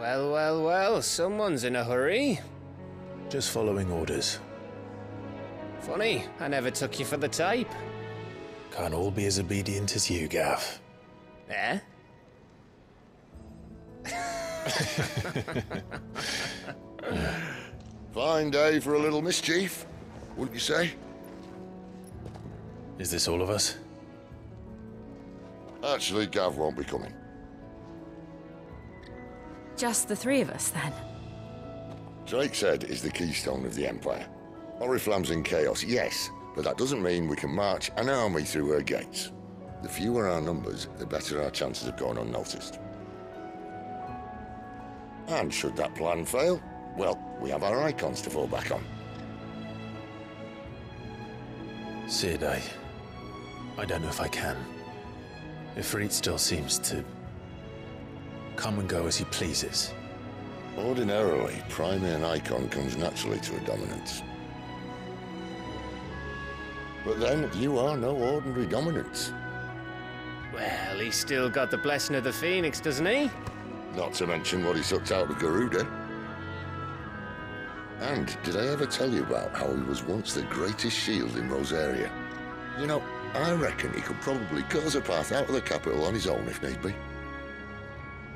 Well, well, well, someone's in a hurry. Just following orders. Funny, I never took you for the type. Can't all be as obedient as you, Gav. Eh? Fine day for a little mischief, wouldn't you say? Is this all of us? Actually, Gav won't be coming. Just the three of us, then? Drake's Head is the keystone of the Empire. Oriflamme's in chaos, yes, but that doesn't mean we can march an army through her gates. The fewer our numbers, the better our chances of going unnoticed. And should that plan fail, well, we have our icons to fall back on. Sid, I don't know if I can. Ifrit still seems to come and go as he pleases. Ordinarily, priming an icon comes naturally to a dominance. But then, you are no ordinary dominance. Well, he's still got the blessing of the Phoenix, doesn't he? Not to mention what he sucked out of Garuda. And did I ever tell you about how he was once the greatest shield in Rosaria? You know, I reckon he could probably cut us a path out of the capital on his own if need be.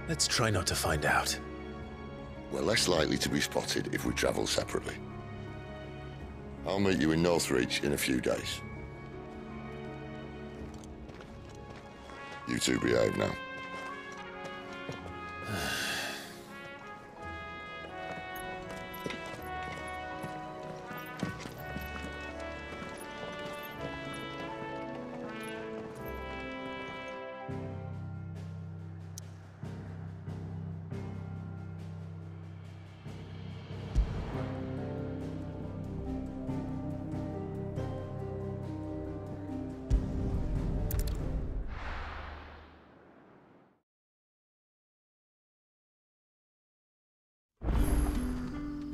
Let's try not to find out. We're less likely to be spotted if we travel separately. I'll meet you in Northreach in a few days. You two behave now.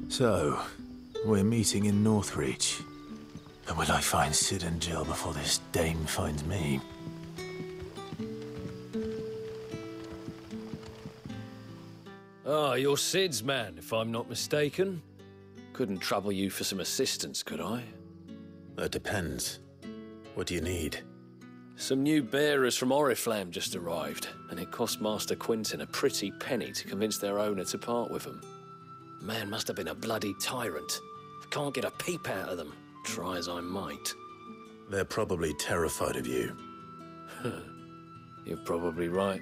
So, we're meeting in Northreach. But will I find Sid and Jill before this dame finds me? Ah, you're Sid's man, if I'm not mistaken. Couldn't trouble you for some assistance, could I? That depends. What do you need? Some new bearers from Oriflamme just arrived, and it cost Master Quinton a pretty penny to convince their owner to part with them. Man must have been a bloody tyrant. I can't get a peep out of them, try as I might. They're probably terrified of you. You're probably right.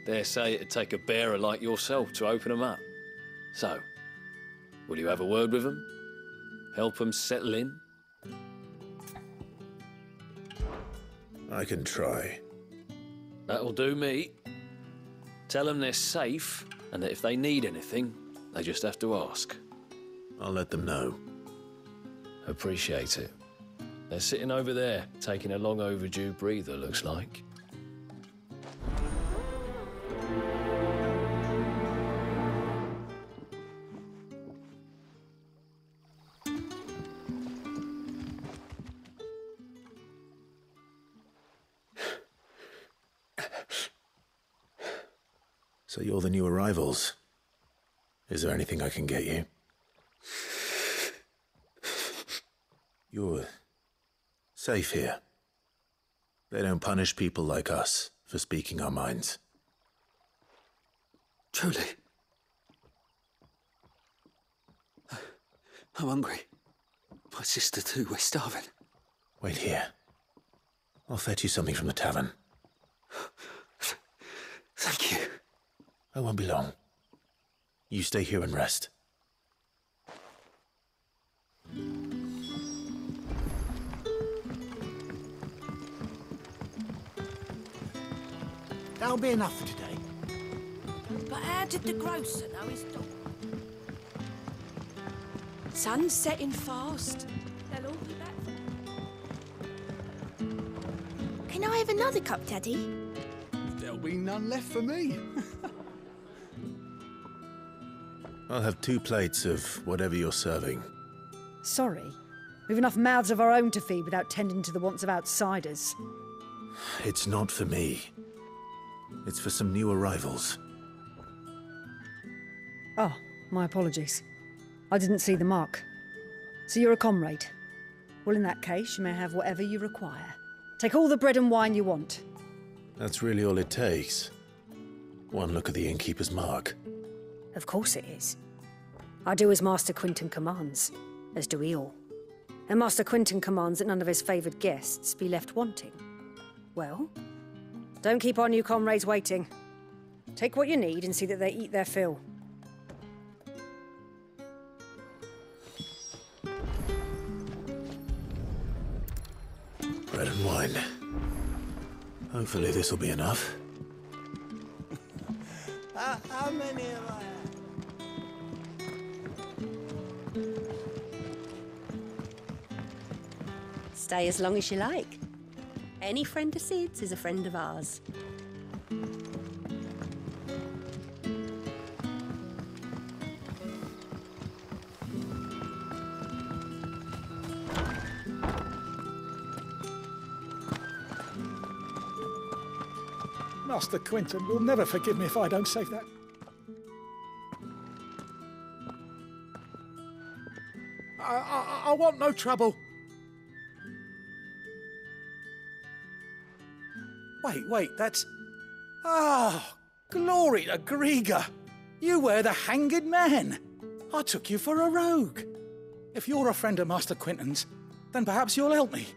Dare say it'd take a bearer like yourself to open them up. So, will you have a word with them? Help them settle in? I can try. That'll do me. Tell them they're safe, and that if they need anything, they just have to ask. I'll let them know. Appreciate it. They're sitting over there, taking a long overdue breather, looks like. So you're the new arrivals. Is there anything I can get you? You're safe here. They don't punish people like us for speaking our minds. Truly. I'm hungry. My sister too, we're starving. Wait here. I'll fetch you something from the tavern. Thank you. I won't be long. You stay here and rest. That'll be enough for today. But how did the grocer know his dog? Sun's setting fast. They'll all be back. Can I have another cup, Daddy? There'll be none left for me. I'll have 2 plates of whatever you're serving. Sorry. We've enough mouths of our own to feed without tending to the wants of outsiders. It's not for me. It's for some new arrivals. Oh, my apologies. I didn't see the mark. So you're a comrade. Well, in that case, you may have whatever you require. Take all the bread and wine you want. That's really all it takes. One look at the innkeeper's mark. Of course it is. I do as Master Quinton commands, as do we all. And Master Quinton commands that none of his favoured guests be left wanting. Well, don't keep our new comrades waiting. Take what you need and see that they eat their fill. Bread and wine. Hopefully this will be enough. How many have I had? Stay as long as you like. Any friend of Sid's is a friend of ours. Master Quinton will never forgive me if I don't save that. I want no trouble. Wait, that's... Ah, glory to Grieger. You were the hanged man. I took you for a rogue. If you're a friend of Master Quinton's, then perhaps you'll help me.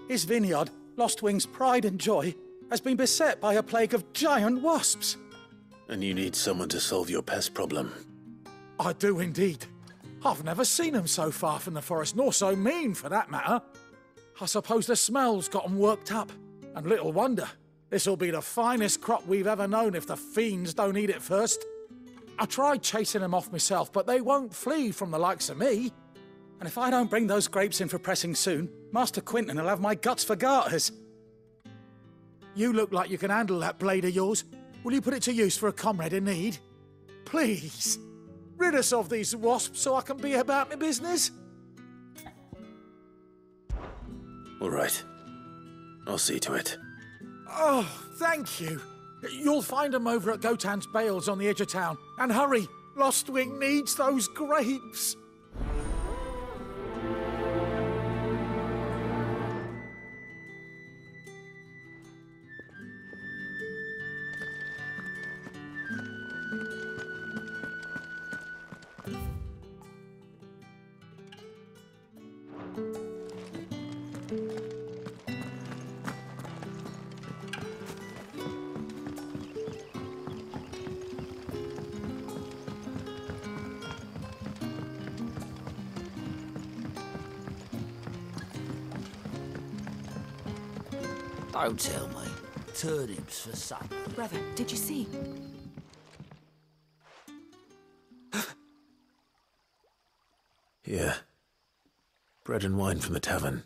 His vineyard, Lostwing's pride and joy, has been beset by a plague of giant wasps. And you need someone to solve your pest problem. I do indeed. I've never seen them so far from the forest, nor so mean, for that matter. I suppose the smell's got 'em worked up, and little wonder. This'll be the finest crop we've ever known if the fiends don't eat it first. I tried chasing them off myself, but they won't flee from the likes of me. And if I don't bring those grapes in for pressing soon, Master Quinton will have my guts for garters. You look like you can handle that blade of yours. Will you put it to use for a comrade in need? Please, rid us of these wasps so I can be about my business. All right. I'll see to it. Oh, thank you. You'll find them over at Gotan's Bales on the edge of town. And hurry, Lostwing needs those grapes. Don't tell me. Turnips for supper. Brother, did you see? Here. Bread and wine from the tavern.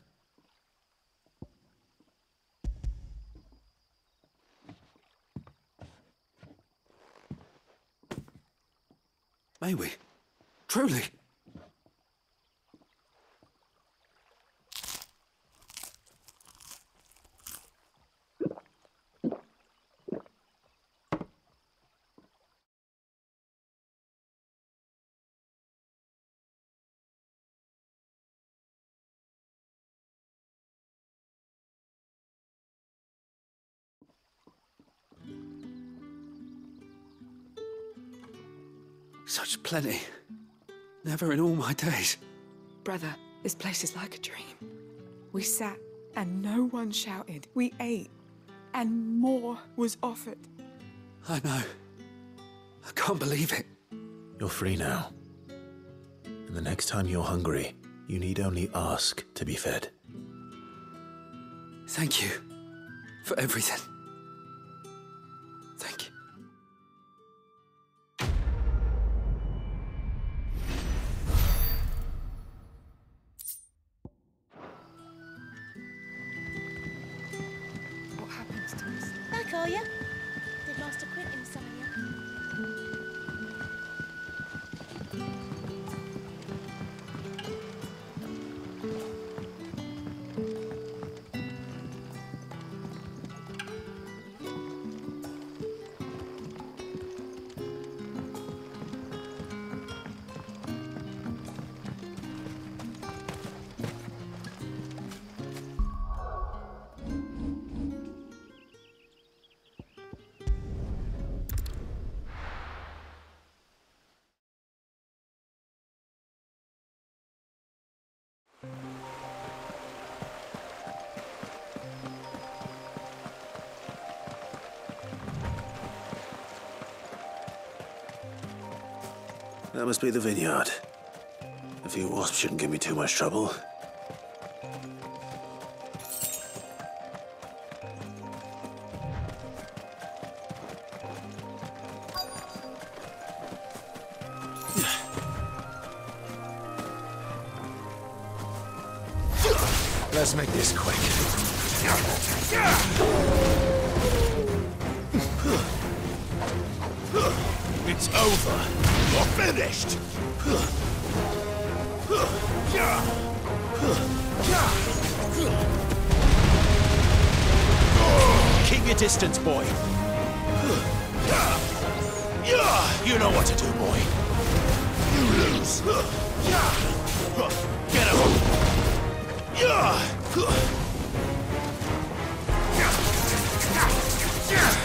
May we? Truly? Such plenty. Never in all my days. Brother, this place is like a dream. We sat and no one shouted. We ate and more was offered. I know. I can't believe it. You're free now. And the next time you're hungry, you need only ask to be fed. Thank you for everything. Thank you. What happens to us? Back are you? Did Master Quinton summon you? That must be the vineyard. A few wasps shouldn't give me too much trouble. Let's make this quick. It's over. You're finished. Keep your distance, boy. You know what to do, boy. You lose. Get him.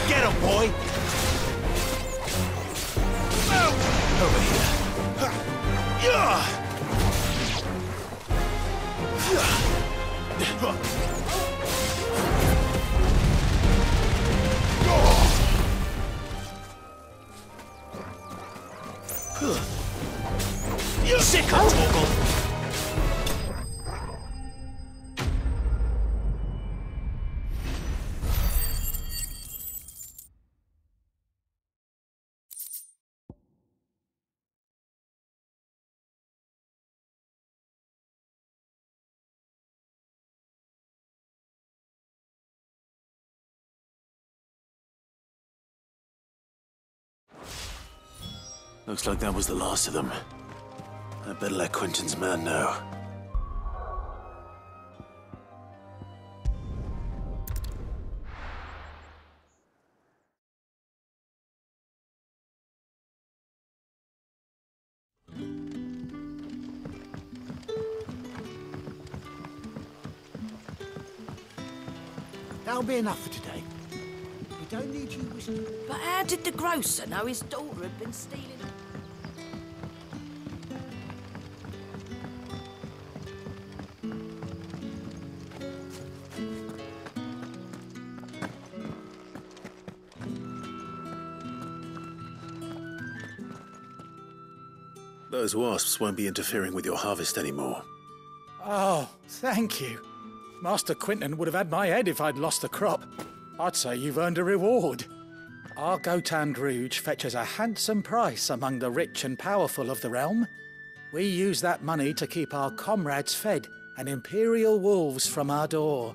Get him, boy. Over here. Sick of Torgal. Looks like that was the last of them. I better let Quentin's man know. That'll be enough for today. We don't need you whistling. But how did the grocer know his daughter had been stealing? Those wasps won't be interfering with your harvest anymore. Oh, thank you. Master Quentin would have had my head if I'd lost the crop. I'd say you've earned a reward. Our Gotand Rouge fetches a handsome price among the rich and powerful of the realm. We use that money to keep our comrades fed and imperial wolves from our door.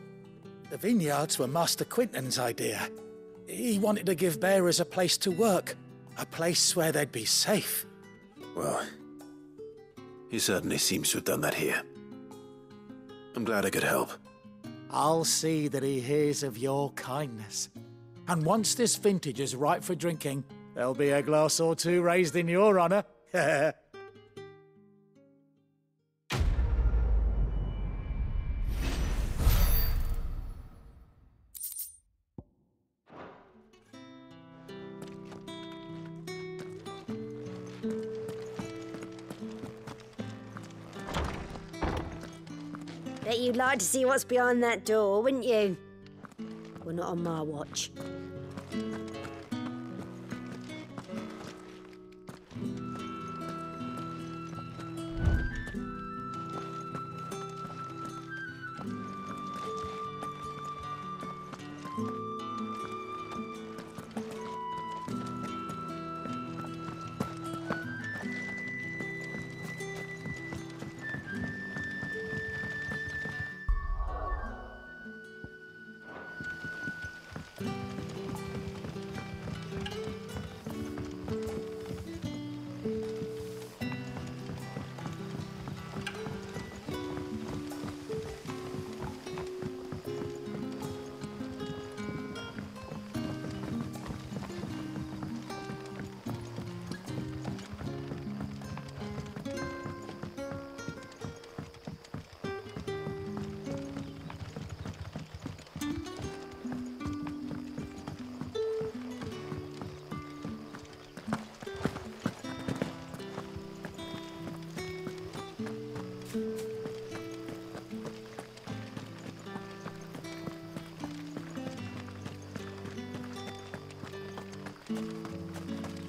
The vineyards were Master Quentin's idea. He wanted to give bearers a place to work, a place where they'd be safe. Well, he certainly seems to have done that here. I'm glad I could help. I'll see that he hears of your kindness. And once this vintage is ripe for drinking, there'll be a glass or two raised in your honour. Bet you'd like to see what's behind that door, wouldn't you? Well, not on my watch.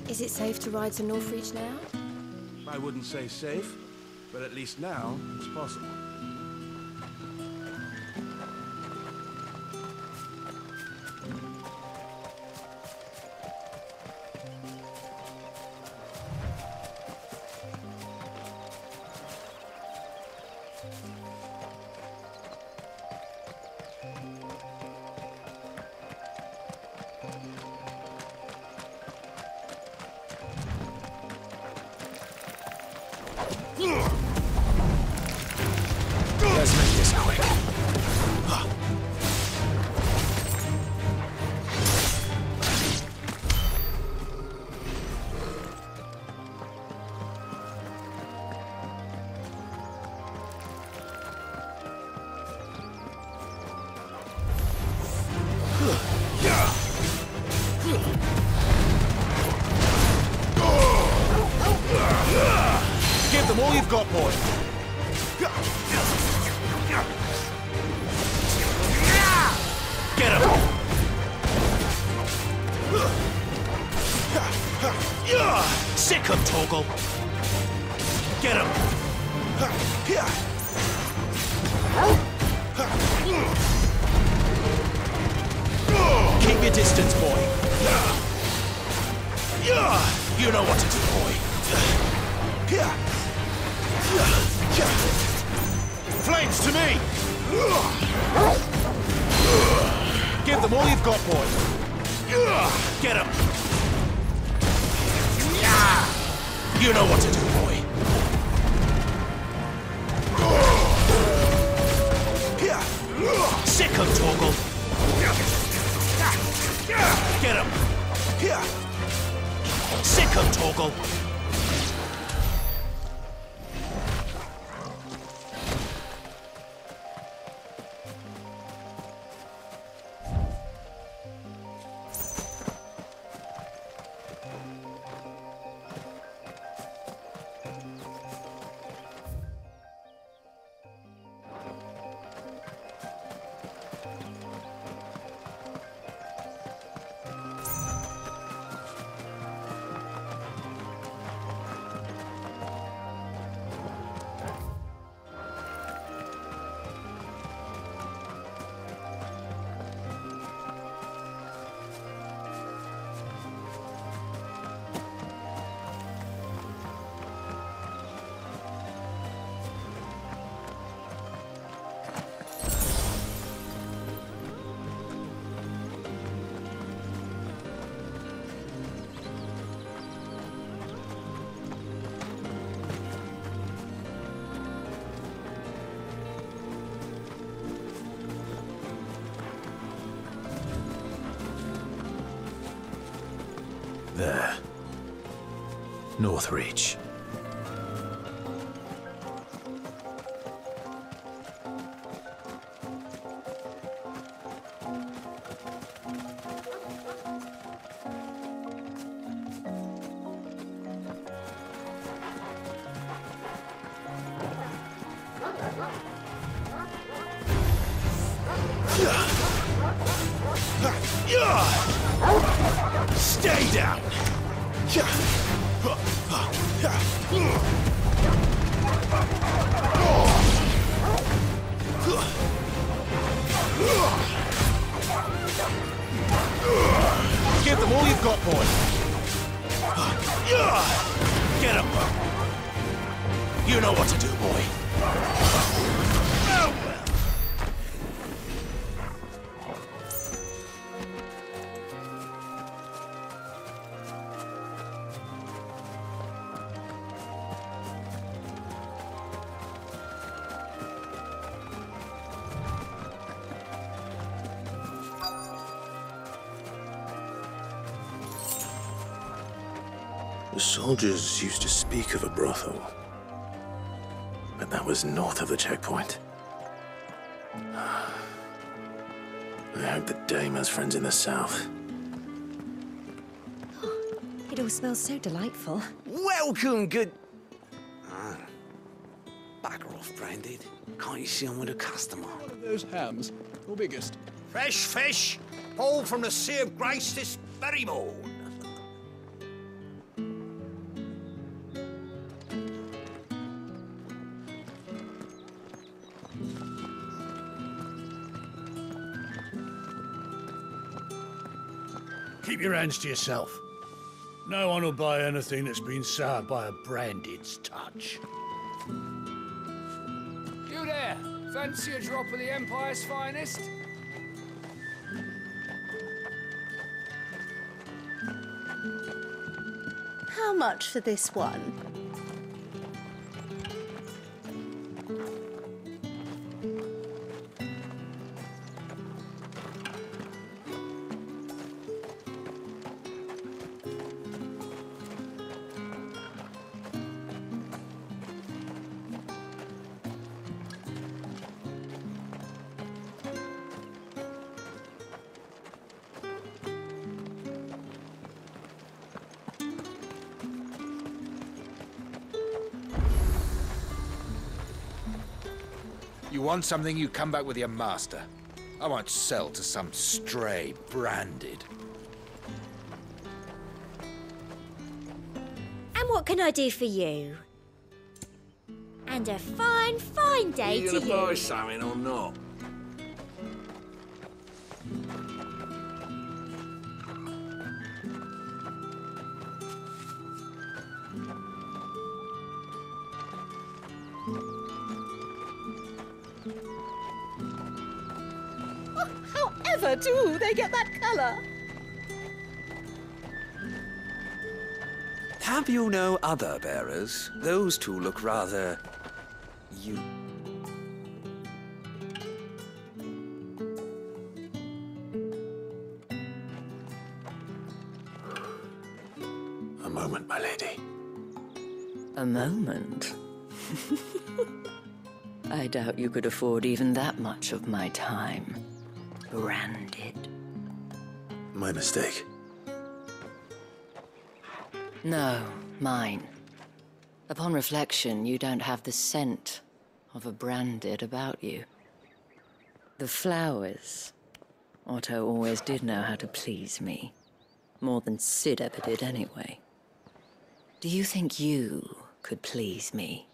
Is it safe to ride to Northreach now? I wouldn't say safe, but at least now it's possible. Let's make this quick. Give them all you've got, boy. Get him! Sick him, Torgal! Get him! Keep your distance, boy. You know what to do, boy. Flames to me! Give them all you've got, boy. Get him! You know what to do, boy. Sick him, Torgal! Get him! Sick him, Torgal! There. Northreach. Stay down! Give them all you've got, boy. Get him! You know what to do, boy. Oh, well. The soldiers used to speak of a brothel, but that was north of the checkpoint. I hope that Dame has friends in the south. It all smells so delightful. Welcome, good... Bugger off, Branded. Can't you see I'm with a customer? One of those hams, or biggest. Fresh fish, pulled from the Sea of Grace this very morn. Keep your hands to yourself. No one will buy anything that's been soured by a branded's touch. You there? Fancy a drop of the Empire's finest? How much for this one? You want something, you come back with your master. I won't sell to some stray branded. And what can I do for you? And a fine, fine day Are you to gonna you. buy something or not? However do they get that colour? Have you no other bearers? Those two look rather... you. A moment, my lady. A moment? I doubt you could afford even that much of my time. Branded. My mistake. No, mine. Upon reflection, you don't have the scent of a branded about you. The flowers. Otto always did know how to please me. More than Sid ever did anyway. Do you think you could please me,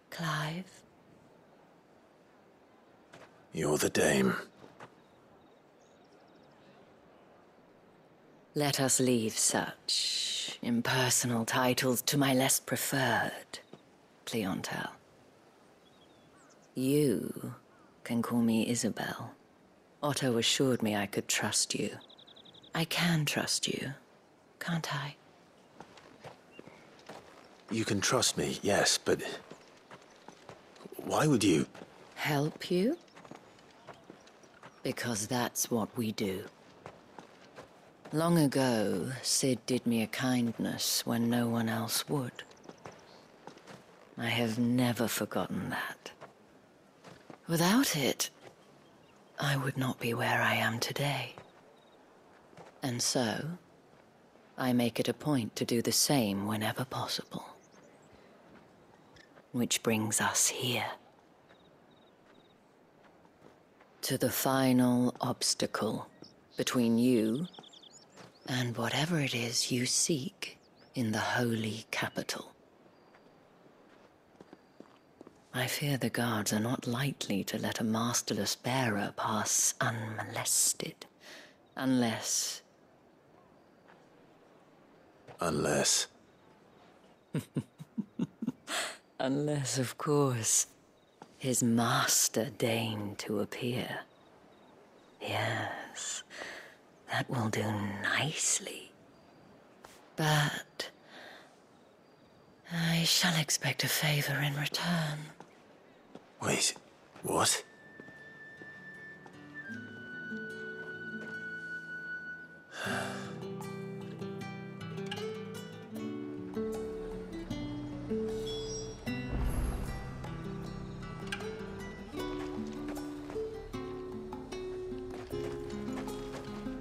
Clive? You're the dame. Let us leave such impersonal titles to my less preferred clientele. You can call me Isabel. Otto assured me I could trust you. I can trust you, can't I? You can trust me, yes, but... why would you... Help you? Because that's what we do. Long ago, Sid did me a kindness when no one else would. I have never forgotten that. Without it, I would not be where I am today. And so, I make it a point to do the same whenever possible. Which brings us here. To the final obstacle between you and whatever it is you seek in the holy capital. I fear the guards are not likely to let a masterless bearer pass unmolested, unless... Unless... Unless, of course, his master deigned to appear. Yes, that will do nicely. But I shall expect a favor in return. Wait, what?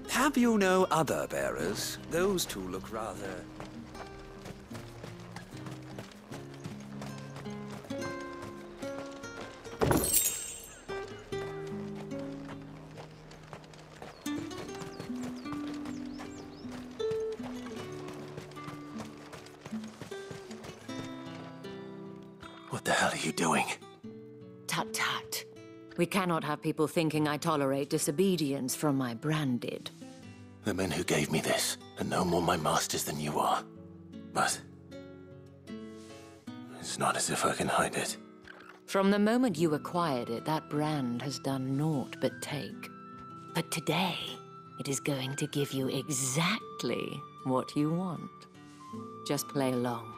Have you no other bearers? Those two look rather... What the hell are you doing? Tut tut. We cannot have people thinking I tolerate disobedience from my branded. The men who gave me this are no more my masters than you are. But it's not as if I can hide it. From the moment you acquired it, that brand has done naught but take. But today, it is going to give you exactly what you want. Just play along.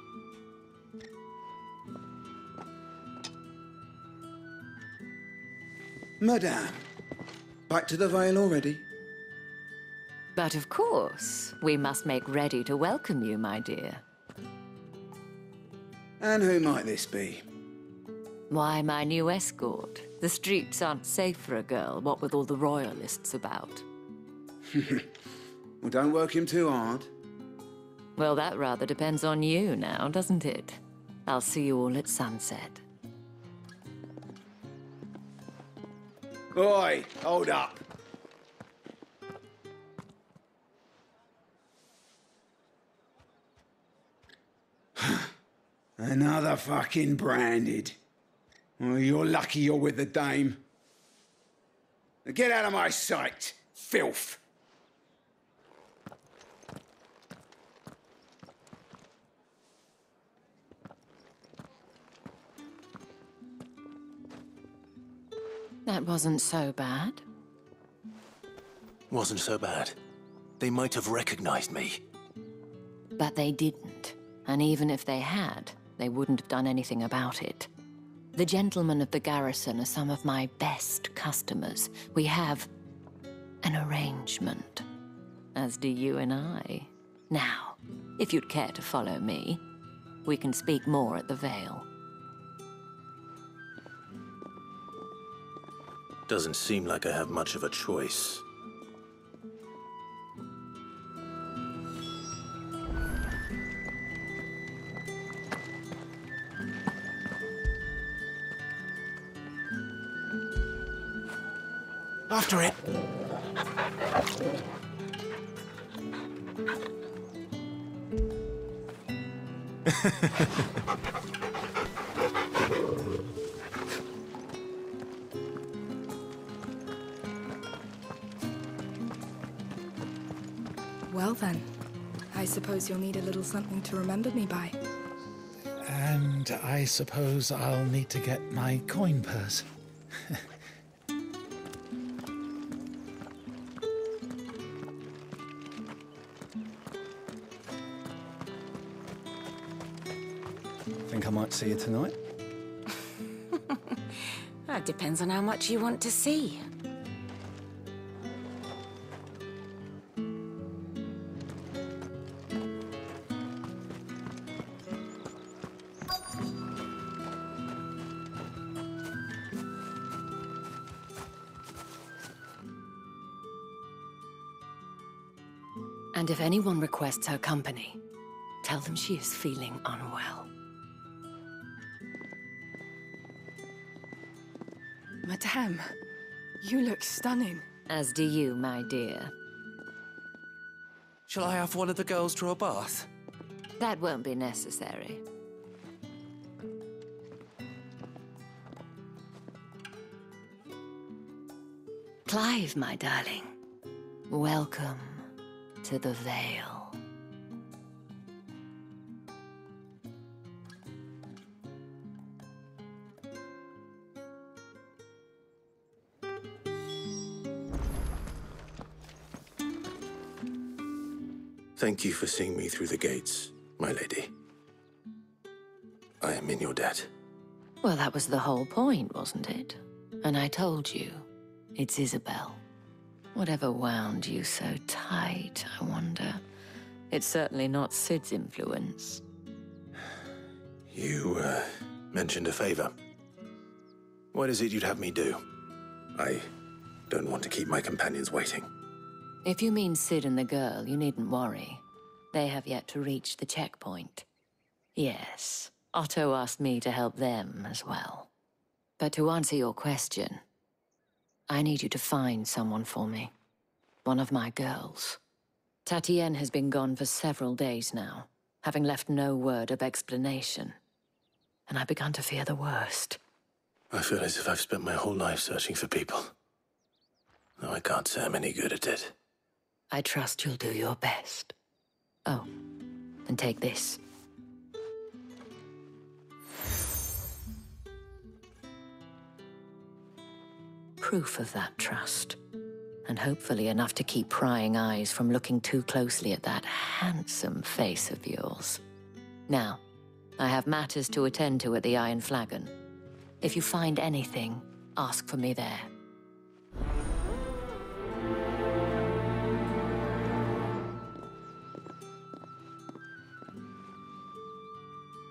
Madame, back to the Vale already? But of course, we must make ready to welcome you, my dear. And who might this be? Why, my new escort. The streets aren't safe for a girl, what with all the royalists about. Well, don't work him too hard. Well, that rather depends on you now, doesn't it? I'll see you all at sunset. Oi, hold up. Another fucking branded. Well, you're lucky you're with the dame. Get out of my sight, filth. That wasn't so bad. Wasn't so bad. They might have recognized me. But they didn't. And even if they had, they wouldn't have done anything about it. The gentlemen of the garrison are some of my best customers. We have an arrangement, as do you and I. Now, if you'd care to follow me, we can speak more at the Vale. Doesn't seem like I have much of a choice. After it! Well then, I suppose you'll need a little something to remember me by. And I suppose I'll need to get my coin purse. Think I might see you tonight? That depends on how much you want to see. And if anyone requests her company, tell them she is feeling unwell. Madame, you look stunning. As do you, my dear. Shall I have one of the girls draw a bath? That won't be necessary. Clive, my darling. Welcome to the Vale. Thank you for seeing me through the gates, my lady. I am in your debt. Well, that was the whole point, wasn't it? And I told you, it's Isabel. Whatever wound you so tight, I wonder. It's certainly not Sid's influence. You, mentioned a favor. What is it you'd have me do? I don't want to keep my companions waiting. If you mean Sid and the girl, you needn't worry. They have yet to reach the checkpoint. Yes, Otto asked me to help them as well. But to answer your question, I need you to find someone for me. One of my girls. Tatienne has been gone for several days now, having left no word of explanation. And I've begun to fear the worst. I feel as if I've spent my whole life searching for people. Though I can't say I'm any good at it. I trust you'll do your best. Oh, and take this. Proof of that trust. And hopefully enough to keep prying eyes from looking too closely at that handsome face of yours. Now, I have matters to attend to at the Iron Flagon. If you find anything, ask for me there.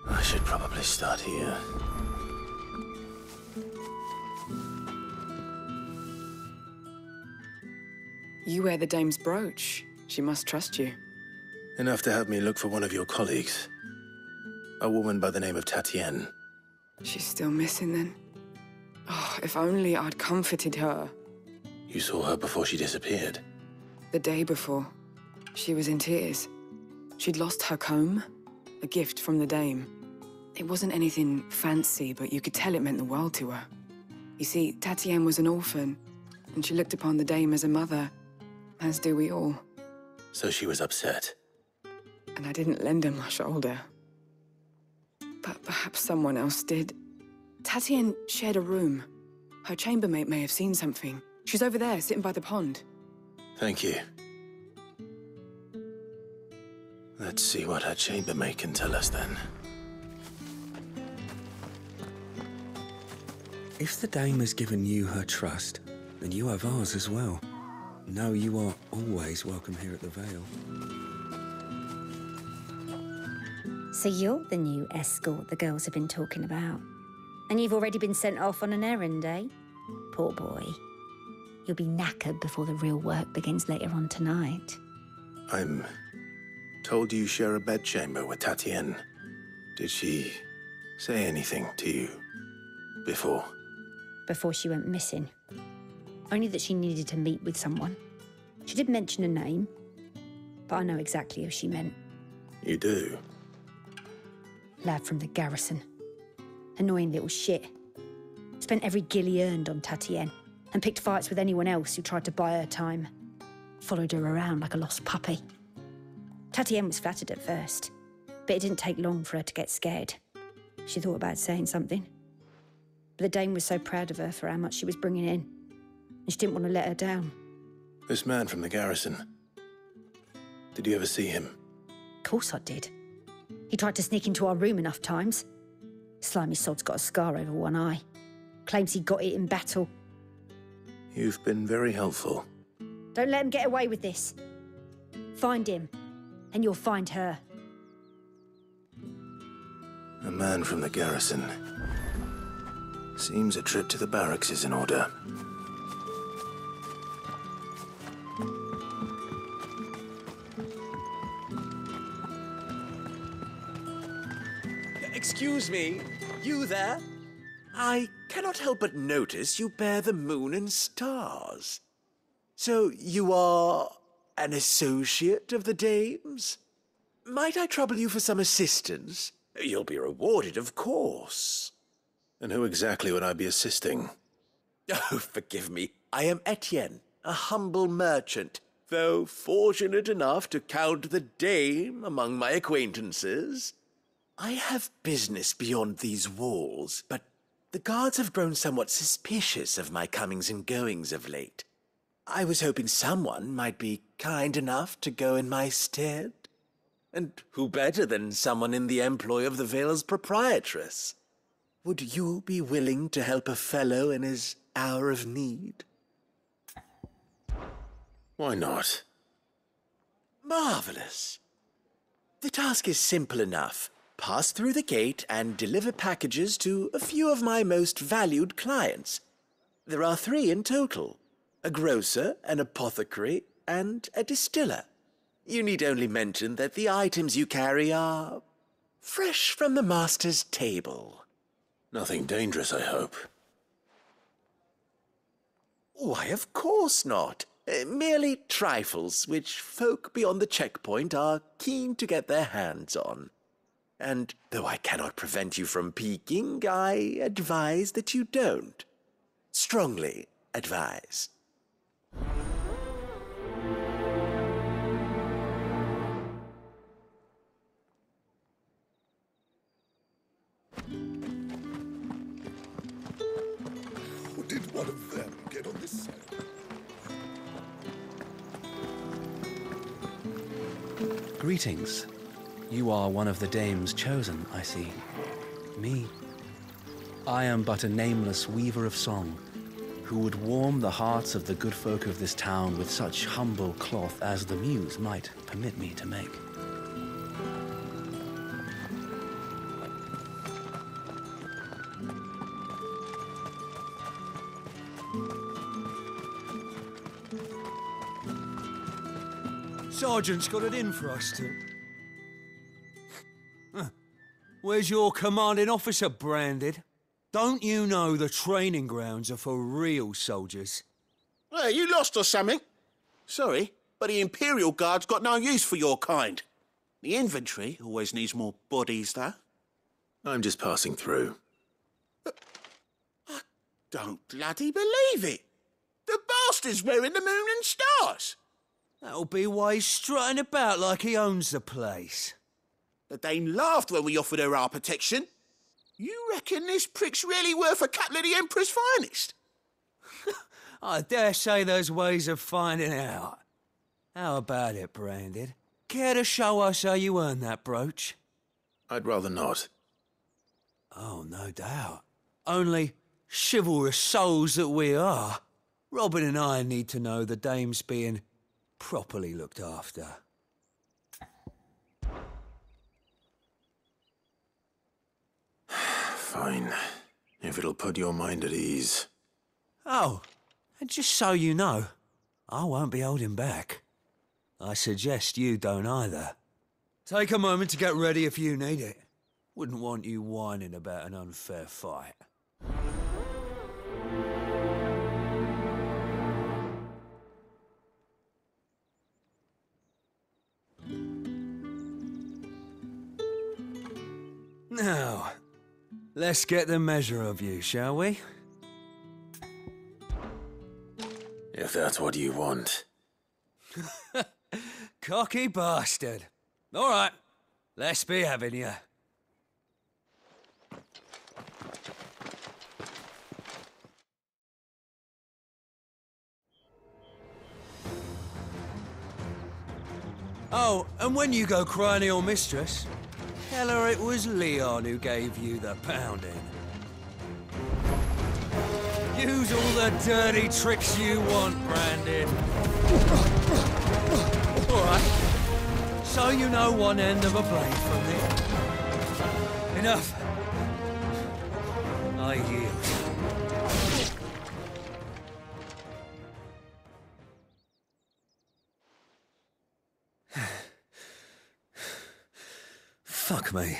I should probably start here. You wear the dame's brooch. She must trust you. Enough to have me look for one of your colleagues. A woman by the name of Tatienne. She's still missing then. Oh, if only I'd comforted her. You saw her before she disappeared? The day before. She was in tears. She'd lost her comb, a gift from the dame. It wasn't anything fancy, but you could tell it meant the world to her. You see, Tatienne was an orphan, and she looked upon the dame as a mother, as do we all. So she was upset. And I didn't lend her my shoulder. But perhaps someone else did. Tatienne shared a room. Her chambermaid may have seen something. She's over there, sitting by the pond. Thank you. Let's see what her chambermaid can tell us then. If the dame has given you her trust, then you have ours as well. Know you are always welcome here at the Vale. So you're the new escort the girls have been talking about. And you've already been sent off on an errand, eh? Poor boy. You'll be knackered before the real work begins later on tonight. I'm told you share a bedchamber with Tatienne. Did she say anything to you before? Before she went missing. Only that she needed to meet with someone. She did mention a name, but I know exactly who she meant. You do? Lad from the garrison. Annoying little shit. Spent every guil he earned on Tatienne, and picked fights with anyone else who tried to buy her time. Followed her around like a lost puppy. Tatienne was flattered at first, but it didn't take long for her to get scared. She thought about saying something. But the dame was so proud of her for how much she was bringing in, and she didn't want to let her down. This man from the garrison. Did you ever see him? Of course I did. He tried to sneak into our room enough times. Slimy sod's got a scar over one eye. Claims he got it in battle. You've been very helpful. Don't let him get away with this. Find him, and you'll find her. A man from the garrison. Seems a trip to the barracks is in order. Excuse me, you there? I cannot help but notice you bear the moon and stars. So you are an associate of the dame's? Might I trouble you for some assistance? You'll be rewarded, of course. And who exactly would I be assisting? Oh, forgive me. I am Etienne, a humble merchant, though fortunate enough to count the dame among my acquaintances. I have business beyond these walls, but the guards have grown somewhat suspicious of my comings and goings of late. I was hoping someone might be kind enough to go in my stead. And who better than someone in the employ of the Vale's proprietress? Would you be willing to help a fellow in his hour of need? Why not? Marvelous. The task is simple enough. Pass through the gate and deliver packages to a few of my most valued clients. There are 3 in total. A grocer, an apothecary, and a distiller. You need only mention that the items you carry are fresh from the master's table. Nothing dangerous, I hope. Why, of course not. Merely trifles which folk beyond the checkpoint are keen to get their hands on. And though I cannot prevent you from peeking, I advise that you don't. Strongly advise. get on this side. Greetings. You are one of the dames chosen, I see. Me? I am but a nameless weaver of song, who would warm the hearts of the good folk of this town with such humble cloth as the muse might permit me to make. Sergeant's got it in for us to... Where's your commanding officer branded? Don't you know the training grounds are for real soldiers? Hey, you lost or something? Sorry, but the Imperial Guard's got no use for your kind. The infantry always needs more bodies, though. I'm just passing through. I don't bloody believe it. The bastard's wearing the moon and stars. That'll be why he's strutting about like he owns the place. The Dane laughed when we offered her our protection. You reckon this prick's really worth a couple of the Emperor's finest? I dare say there's ways of finding out. How about it, Branded? Care to show us how you earned that brooch? I'd rather not. Oh, no doubt. Only chivalrous souls that we are, Robin and I need to know the dame's being properly looked after. Fine. If it'll put your mind at ease. Oh, and just so you know, I won't be holding back. I suggest you don't either. Take a moment to get ready if you need it. Wouldn't want you whining about an unfair fight. Now, let's get the measure of you, shall we? If that's what you want. Cocky bastard. All right, let's be having you. Oh, and when you go crying to your mistress, tell her it was Leon who gave you the pounding. Use all the dirty tricks you want, Brandon. All right. So you know one end of a blade from the other. Enough. I yield. Fuck me.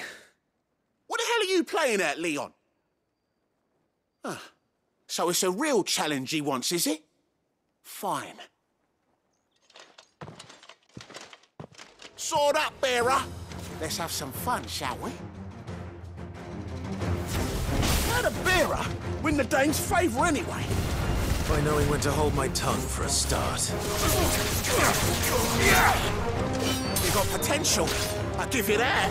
What the hell are you playing at, Leon? So it's a real challenge he wants, is it? Fine. Sword up, bearer. Let's have some fun, shall we? How'd a bearer win the Dane's favour anyway? By knowing when to hold my tongue for a start. You got potential. I'll give you that.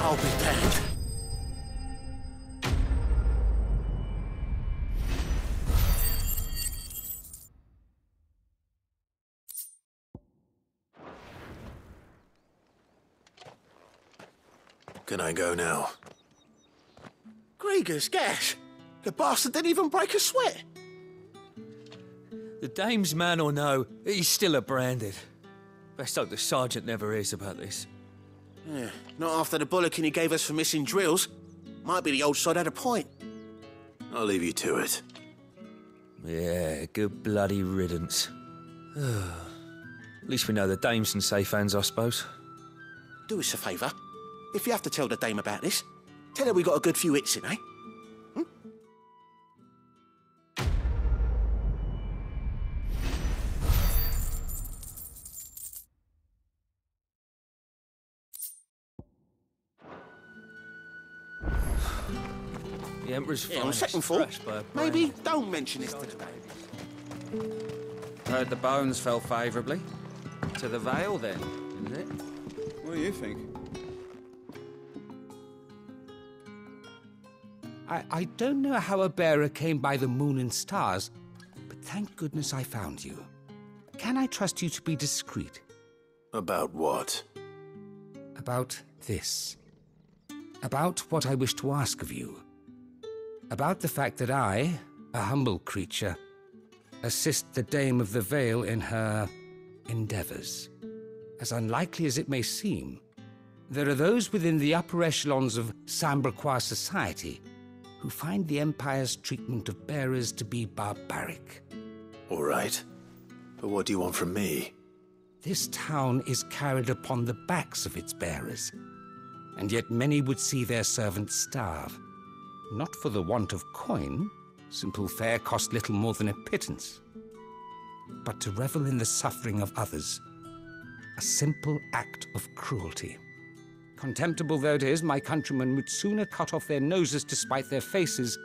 I'll be damned. Can I go now? Grieger's gas. The bastard didn't even break a sweat. The dame's man or no, he's still a Branded. Best hope the sergeant never hears about this. Yeah, not after the bollocking he gave us for missing drills. Might be the old sod had a point. I'll leave you to it. Yeah, good bloody riddance. At least we know the dame's in safe hands, I suppose. Do us a favour. If you have to tell the dame about this, tell her we got a good few hits in, eh? The Emperor's on finest, second thought, fresh by a maybe don't mention this to the dame. Heard the bones fell favourably. To the Vale, then, isn't it? What do you think? I don't know how a bearer came by the moon and stars, but thank goodness I found you. Can I trust you to be discreet? About what? About this. About what I wish to ask of you. About the fact that I, a humble creature, assist the Dame of the Vale in her endeavors. As unlikely as it may seem, there are those within the upper echelons of Sambraquois society who find the Empire's treatment of bearers to be barbaric. All right. But what do you want from me? This town is carried upon the backs of its bearers, and yet many would see their servants starve. Not for the want of coin, simple fare cost little more than a pittance, but to revel in the suffering of others, a simple act of cruelty. Contemptible though it is, my countrymen would sooner cut off their noses to spite their faces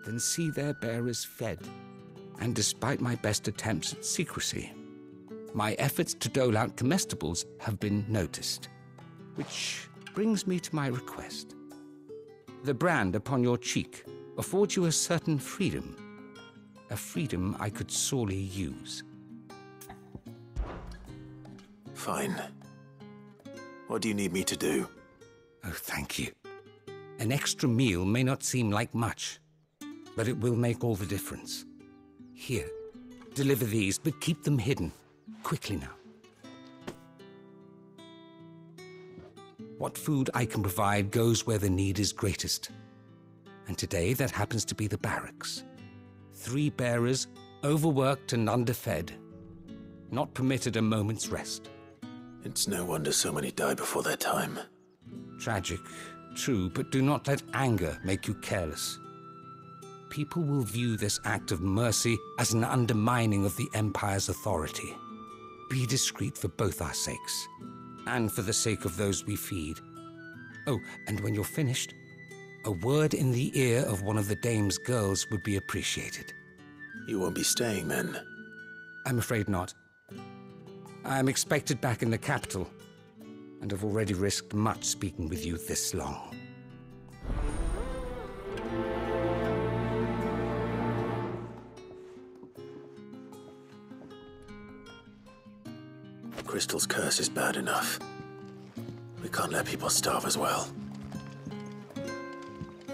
than see their bearers fed. And despite my best attempts at secrecy, my efforts to dole out comestibles have been noticed. Which brings me to my request. The brand upon your cheek affords you a certain freedom, a freedom I could sorely use. Fine. What do you need me to do? Oh, thank you. An extra meal may not seem like much, but it will make all the difference. Here, deliver these, but keep them hidden. Quickly now. What food I can provide goes where the need is greatest. And today that happens to be the barracks. 3 bearers, overworked and underfed, not permitted a moment's rest. It's no wonder so many die before their time. Tragic, true, but do not let anger make you careless. People will view this act of mercy as an undermining of the Empire's authority. Be discreet for both our sakes, and for the sake of those we feed. Oh, and when you're finished, a word in the ear of one of the Dame's girls would be appreciated. You won't be staying then? I'm afraid not. I'm expected back in the capital, and have already risked much speaking with you this long. Crystal's curse is bad enough. We can't let people starve as well.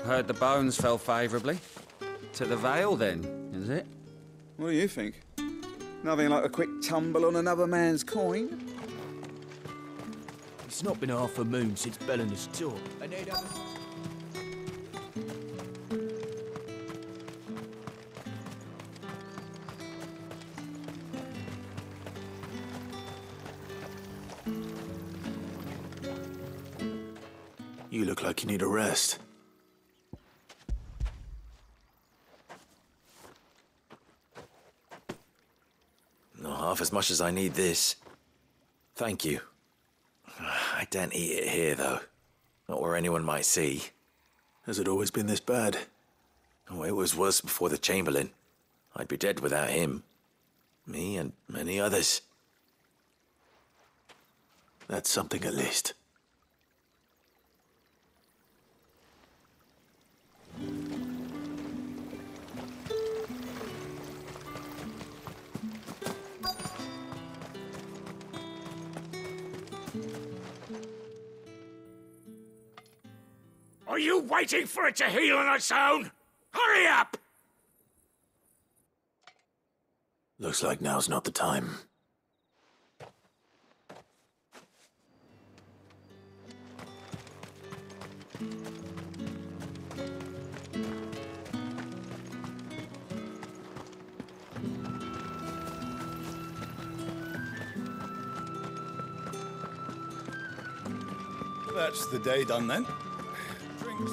Heard the bones fell favourably. To the Vale, then, is it? What do you think? Nothing like a quick tumble on another man's coin? It's not been half a moon since Belena's tour. You look like you need a rest. Not half as much as I need this. Thank you. I daren't eat it here, though. Not where anyone might see. Has it always been this bad? Oh, it was worse before the Chamberlain. I'd be dead without him. Me and many others. That's something at least. Are you waiting for it to heal on its own? Hurry up! Looks like now's not the time. That's the day done then. Drinks.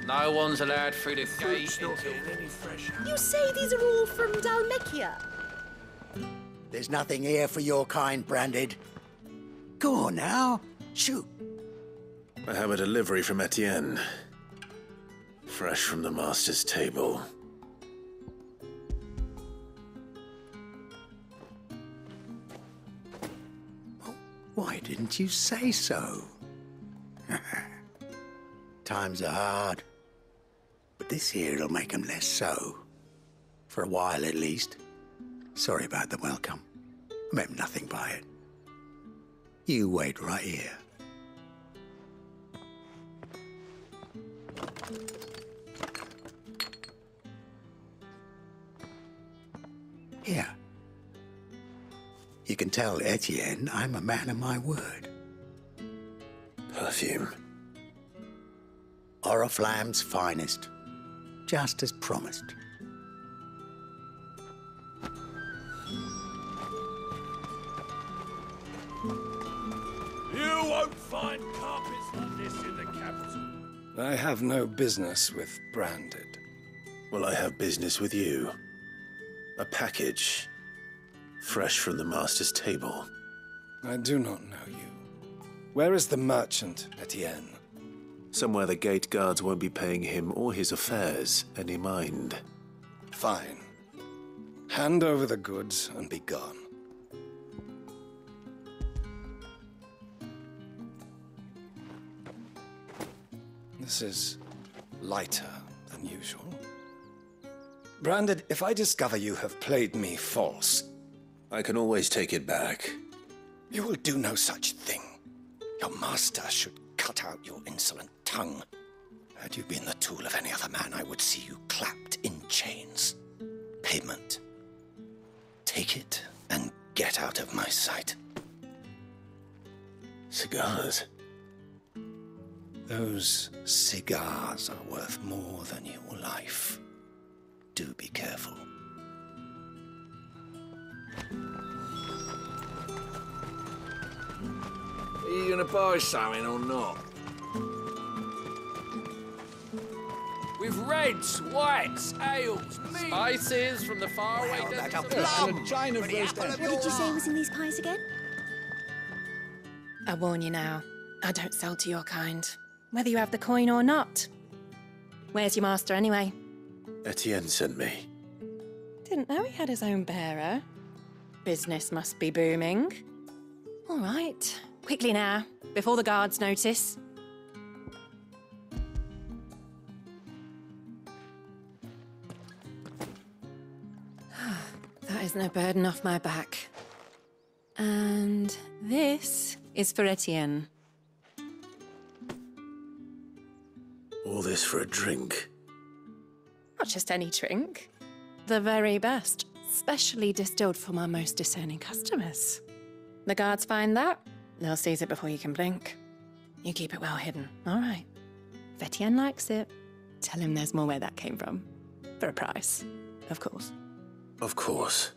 No one's allowed through the gate until... You say these are all from Dalmekia? There's nothing here for your kind, Branded. Go on now, shoot. I have a delivery from Etienne. Fresh from the master's table. Why didn't you say so? Times are hard. But this here'll make 'em less so. For a while, at least. Sorry about the welcome. I meant nothing by it. You wait right here. Here. You can tell Etienne I'm a man of my word. Perfume. Oriflamme's finest. Just as promised. You won't find carpets like this in the capital. I have no business with Branded. Well, I have business with you. A package. Fresh from the master's table. I do not know you. Where is the merchant, Etienne? Somewhere the gate guards won't be paying him or his affairs any mind. Fine. Hand over the goods and be gone. This is lighter than usual. Branded, if I discover you have played me false... I can always take it back. You will do no such thing. Your master should cut out your insolent tongue. Had you been the tool of any other man, I would see you clapped in chains. Payment. Take it and get out of my sight. Cigars. Those cigars are worth more than your life. Do be careful. Are you gonna buy something or not? With reds, whites, ales, meat. Spices from the faraway Like desert. a plum. And a chain of roast What did you say was in these pies again? I warn you now, I don't sell to your kind, whether you have the coin or not. Where's your master anyway? Etienne sent me. Didn't know he had his own bearer. Business must be booming. All right, quickly now, before the guards notice. That is no burden off my back. And this is for Etienne. All this for a drink. Not just any drink. The very best, specially distilled for my most discerning customers. The guards find that, they'll seize it before you can blink. You keep it well hidden, all right. If Etienne likes it, tell him there's more where that came from. For a price, of course. Of course.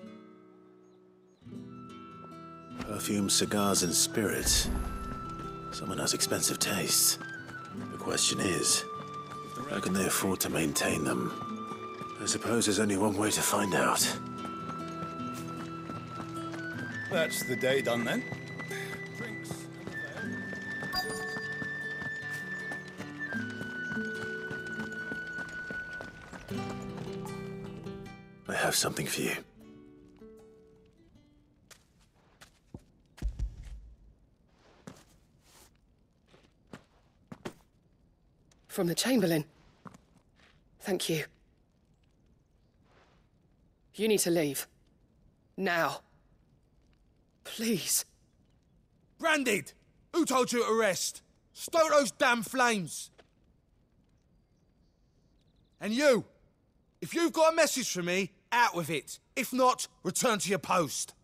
Perfume, cigars, and spirits. Someone has expensive tastes. The question is, how can they afford to maintain them? I suppose there's only one way to find out. That's the day done then. I have something for you. From the Chamberlain. Thank you. You need to leave. Now. Please. Branded! Who told you to rest? Stoke those damn flames! And you! If you've got a message for me, out with it. If not, return to your post.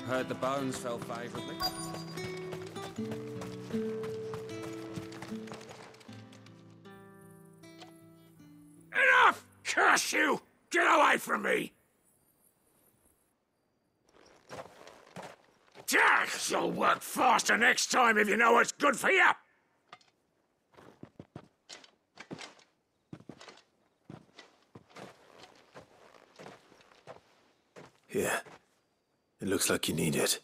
Heard the bones fell favourably. Enough! Curse you! Get away from me! You'll work faster next time if you know what's good for you! Here. It looks like you need it.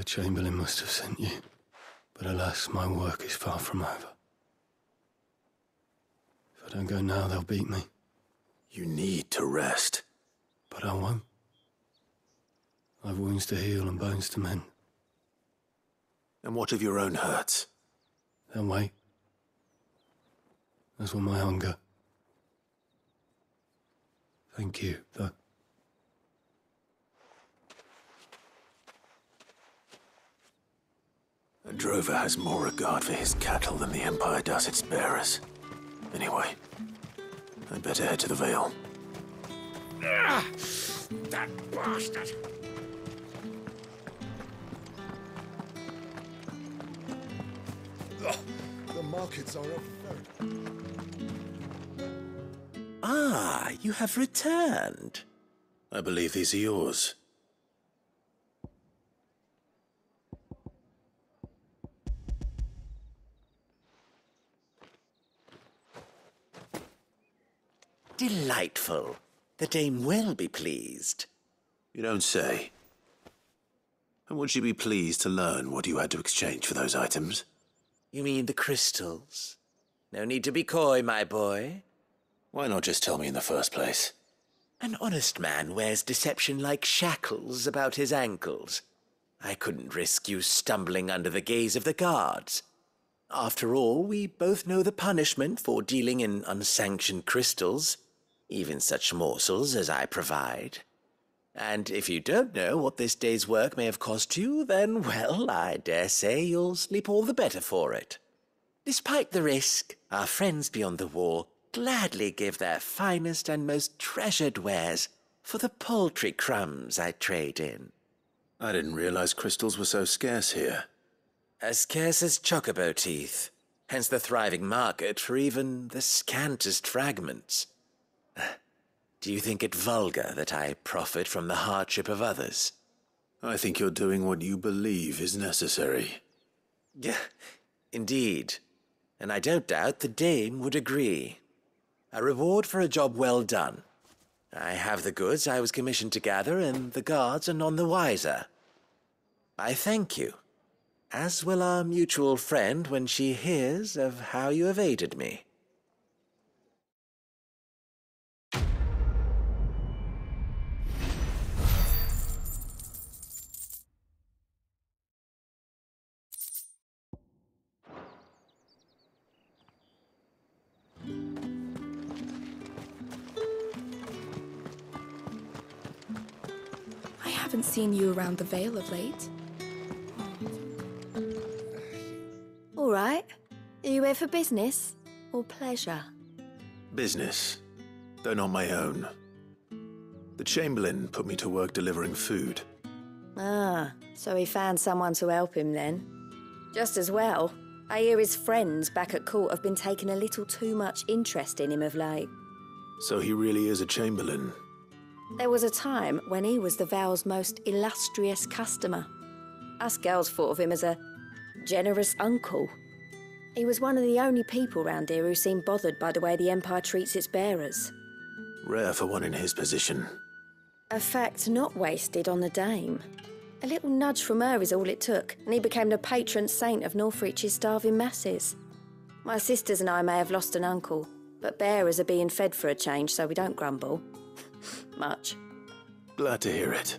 The Chamberlain must have sent you. But alas, my work is far from over. If I don't go now, they'll beat me. You need to rest. But I won't. I've wounds to heal and bones to mend. And what of your own hurts? They'll wait. As will my hunger. Thank you, though. A drover has more regard for his cattle than the Empire does its bearers. Anyway, I'd better head to the Vale. Ah, that bastard! The markets are up. Ah, you have returned. I believe these are yours. Delightful. The dame will be pleased. You don't say. And would she be pleased to learn what you had to exchange for those items? You mean the crystals? No need to be coy, my boy. Why not just tell me in the first place? An honest man wears deception like shackles about his ankles. I couldn't risk you stumbling under the gaze of the guards. After all, we both know the punishment for dealing in unsanctioned crystals, even such morsels as I provide. And if you don't know what this day's work may have cost you, then, well, I dare say you'll sleep all the better for it. Despite the risk, our friends beyond the wall gladly give their finest and most treasured wares for the paltry crumbs I trade in. I didn't realize crystals were so scarce here. As scarce as chocobo teeth, hence the thriving market for even the scantest fragments. Do you think it vulgar that I profit from the hardship of others? I think you're doing what you believe is necessary. Yeah, indeed. And I don't doubt the dame would agree. A reward for a job well done. I have the goods I was commissioned to gather, and the guards are none the wiser. I thank you, as will our mutual friend when she hears of how you have aided me. I haven't seen you around the Vale of late. All right. Are you here for business or pleasure? Business, though not my own. The Chamberlain put me to work delivering food. Ah, so he found someone to help him then. Just as well. I hear his friends back at court have been taking a little too much interest in him of late. So he really is a Chamberlain. There was a time when he was the Vale's most illustrious customer. Us girls thought of him as a generous uncle. He was one of the only people round here who seemed bothered by the way the Empire treats its bearers. Rare for one in his position. A fact not wasted on the dame. A little nudge from her is all it took, and he became the patron saint of Northreach's starving masses. My sisters and I may have lost an uncle, but bearers are being fed for a change, so we don't grumble. Much. Glad to hear it.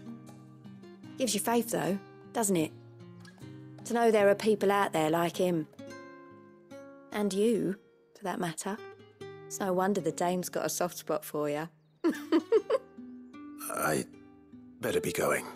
Gives you faith, though, doesn't it? To know there are people out there like him. And you, for that matter. It's no wonder the dame's got a soft spot for you. I better be going.